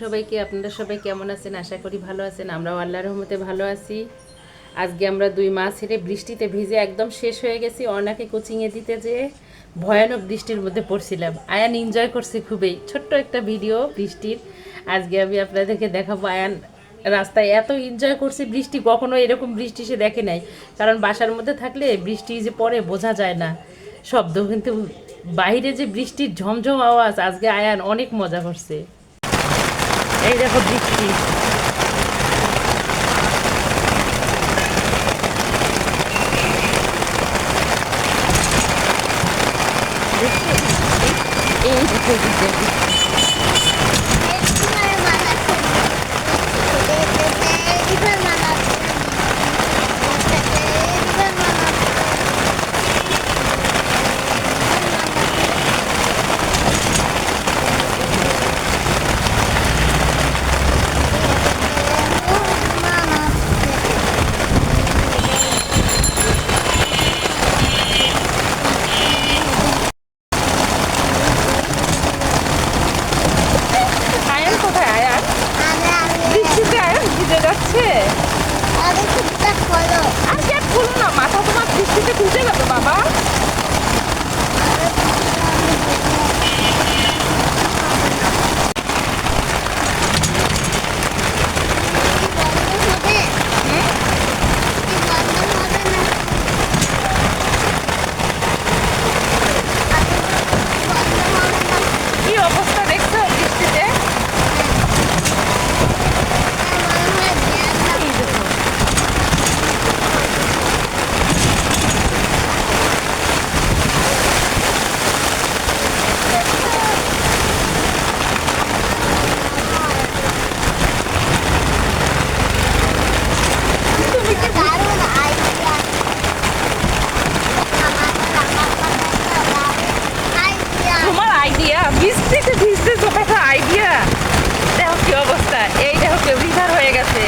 সবাইকে। আপনারা সবাই কেমন আছেন? আশা করি ভালো আছেন। আমরাও আল্লাহর রহমতে ভালো আছি। আজকে আমরা 2 মাস হেরে বৃষ্টিতে ভিজে একদম শেষ হয়ে গেছি। অনাকে কোচিংয়ে দিতে যেয়ে ভয়ানক বৃষ্টির মধ্যে পড়ছিলাম। আয়ান এনজয় করছে খুবই। ছোট্ট একটা ভিডিও বৃষ্টির আজকে আমি আপনাদেরকে দেখাবো। আয়ান রাস্তায় এত এনজয় করছে, বৃষ্টি কখনো এরকম বৃষ্টি সে দেখে নাই। কারণ বাসার মধ্যে থাকলে বৃষ্টি যে পড়ে বোঝা যায় না শব্দ, কিন্তু বাইরে যে বৃষ্টির ঝমঝম আওয়াজ, আজকে আয়ান অনেক মজা করছে। এই দেখো বৃষ্টি। এই দেখো বৃষ্টি। আয়ান কোথায়? আয়ান বৃষ্টিতে আয়ান ভিজে যাচ্ছে। আর ক্যাপ খুলো না, মাথা তোমার বৃষ্টিতে ভিজে যাবে বাবা। কি অবস্থা দেখছো বৃষ্টিতে? তোমার আইডিয়া বৃষ্টিতে ভিজতে তোমার আইডিয়া। দেখো কি অবস্থা, এই দেখো কেউ রিভার হয়ে গেছে।